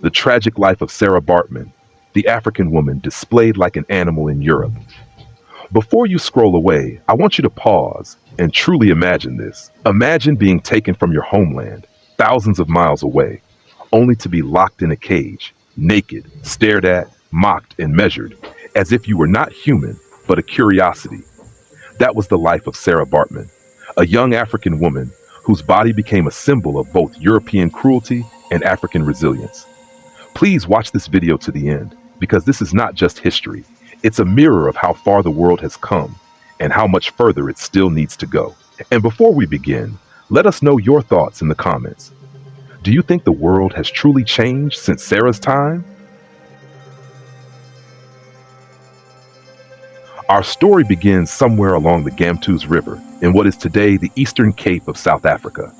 The tragic life of Sarah Baartman, the African woman displayed like an animal in Europe. Before you scroll away, I want you to pause and truly imagine this. Imagine being taken from your homeland, thousands of miles away, only to be locked in a cage, naked, stared at, mocked, and measured, as if you were not human, but a curiosity. That was the life of Sarah Baartman, a young African woman whose body became a symbol of both European cruelty and African resilience. Please watch this video to the end, because this is not just history. It's a mirror of how far the world has come and how much further it still needs to go. And before we begin, let us know your thoughts in the comments. Do you think the world has truly changed since Sarah's time? Our story begins somewhere along the Gamtoos River in what is today the Eastern Cape of South Africa.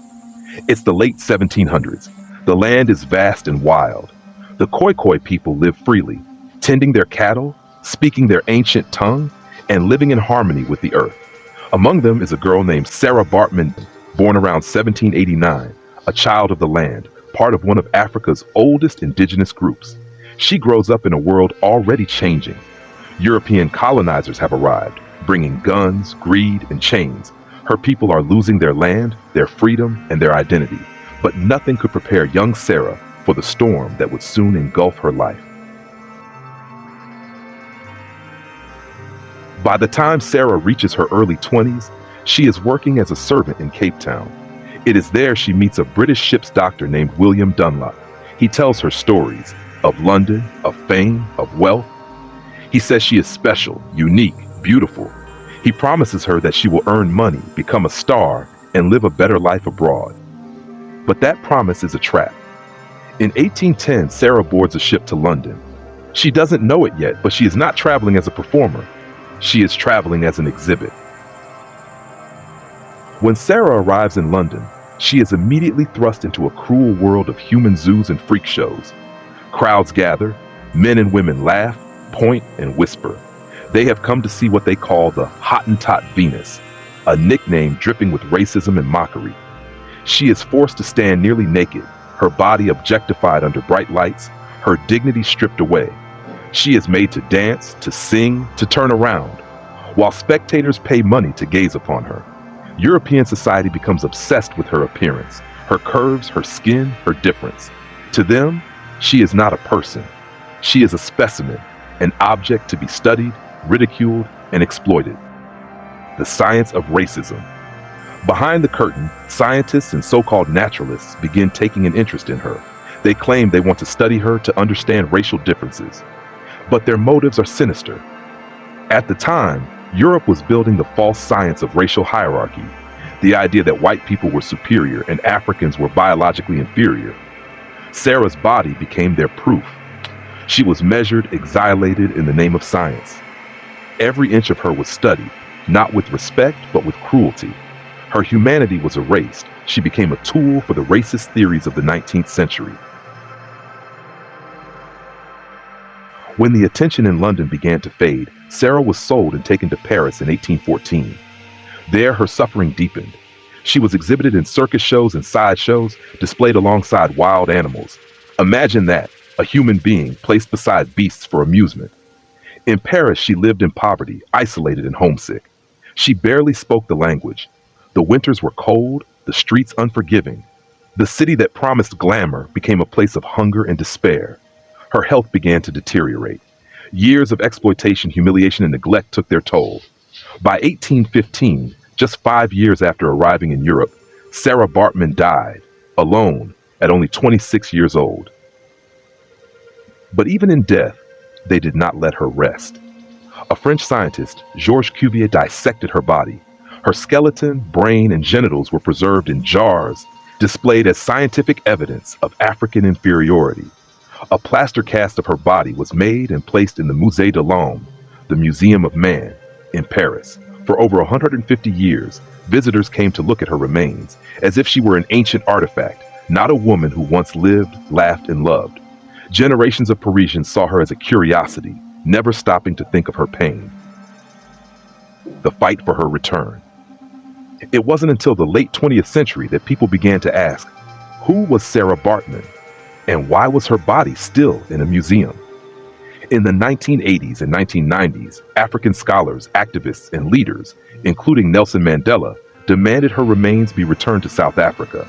It's the late 1700s. The land is vast and wild. The Khoikhoi people live freely, tending their cattle, speaking their ancient tongue, and living in harmony with the earth. Among them is a girl named Sarah Baartman, born around 1789, a child of the land, part of one of Africa's oldest indigenous groups. She grows up in a world already changing. European colonizers have arrived, bringing guns, greed, and chains. Her people are losing their land, their freedom, and their identity. But nothing could prepare young Sarah for the storm that would soon engulf her life. By the time Sarah reaches her early 20s, she is working as a servant in Cape Town. It is there she meets a British ship's doctor named William Dunlop. He tells her stories of London, of fame, of wealth. He says she is special, unique, beautiful. He promises her that she will earn money, become a star, and live a better life abroad. But that promise is a trap. In 1810, Sarah boards a ship to London. She doesn't know it yet, but she is not traveling as a performer. She is traveling as an exhibit. When Sarah arrives in London, she is immediately thrust into a cruel world of human zoos and freak shows. Crowds gather, men and women laugh, point, and whisper. They have come to see what they call the Hottentot Venus, a nickname dripping with racism and mockery. She is forced to stand nearly naked, her body objectified under bright lights, her dignity stripped away. She is made to dance, to sing, to turn around, while spectators pay money to gaze upon her. European society becomes obsessed with her appearance, her curves, her skin, her difference. To them, she is not a person. She is a specimen, an object to be studied, ridiculed, and exploited. The science of racism. Behind the curtain, scientists and so-called naturalists begin taking an interest in her. They claim they want to study her to understand racial differences. But their motives are sinister. At the time, Europe was building the false science of racial hierarchy, the idea that white people were superior and Africans were biologically inferior. Sarah's body became their proof. She was measured, exhilarated in the name of science. Every inch of her was studied, not with respect, but with cruelty. Her humanity was erased. She became a tool for the racist theories of the 19th century. When the attention in London began to fade, Sarah was sold and taken to Paris in 1814. There, her suffering deepened. She was exhibited in circus shows and sideshows, displayed alongside wild animals. Imagine that, a human being placed beside beasts for amusement. In Paris, she lived in poverty, isolated and homesick. She barely spoke the language. The winters were cold, the streets unforgiving. The city that promised glamour became a place of hunger and despair. Her health began to deteriorate. Years of exploitation, humiliation, and neglect took their toll. By 1815, just 5 years after arriving in Europe, Sarah Baartman died, alone, at only 26 years old. But even in death, they did not let her rest. A French scientist, Georges Cuvier, dissected her body. Her skeleton, brain, and genitals were preserved in jars, displayed as scientific evidence of African inferiority. A plaster cast of her body was made and placed in the Musée de l'Homme, the Museum of Man, in Paris. For over 150 years, visitors came to look at her remains, as if she were an ancient artifact, not a woman who once lived, laughed, and loved. Generations of Parisians saw her as a curiosity, never stopping to think of her pain. The fight for her return. It wasn't until the late 20th century that people began to ask, who was Sarah Baartman? And why was her body still in a museum? In the 1980s and 1990s, African scholars, activists, and leaders, including Nelson Mandela, demanded her remains be returned to South Africa.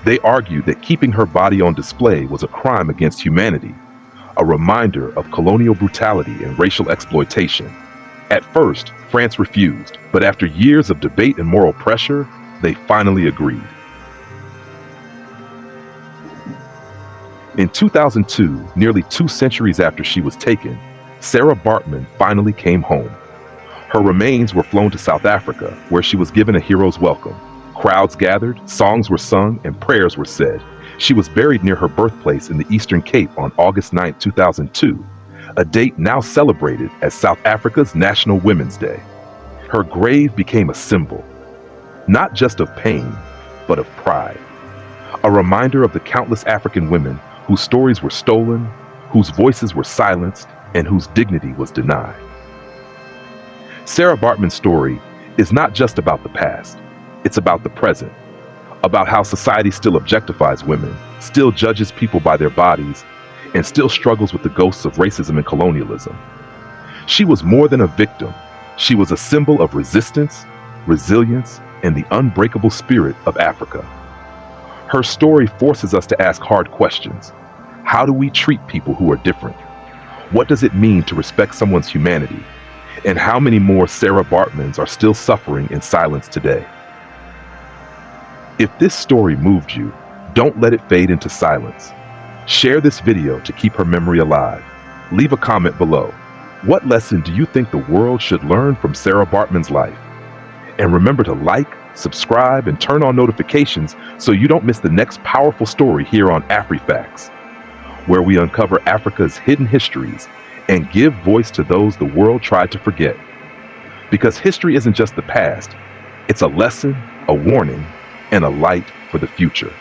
They argued that keeping her body on display was a crime against humanity, a reminder of colonial brutality and racial exploitation. At first, France refused, but after years of debate and moral pressure, they finally agreed. In 2002, nearly 2 centuries after she was taken, Sarah Baartman finally came home. Her remains were flown to South Africa, where she was given a hero's welcome. Crowds gathered, songs were sung, and prayers were said. She was buried near her birthplace in the Eastern Cape on August 9, 2002, a date now celebrated as South Africa's National Women's Day. Her grave became a symbol, not just of pain, but of pride. A reminder of the countless African women whose stories were stolen, whose voices were silenced, and whose dignity was denied. Sarah Baartman's story is not just about the past, it's about the present, about how society still objectifies women, still judges people by their bodies, and still struggles with the ghosts of racism and colonialism. She was more than a victim. She was a symbol of resistance, resilience, and the unbreakable spirit of Africa. Her story forces us to ask hard questions. How do we treat people who are different? What does it mean to respect someone's humanity? And how many more Sarah Baartmans are still suffering in silence today? If this story moved you, don't let it fade into silence. Share this video to keep her memory alive. Leave a comment below. What lesson do you think the world should learn from Sarah Baartman's life? And remember to like, subscribe, and turn on notifications so you don't miss the next powerful story here on Afri Facts, where we uncover Africa's hidden histories and give voice to those the world tried to forget. Because history isn't just the past, it's a lesson, a warning, and a light for the future.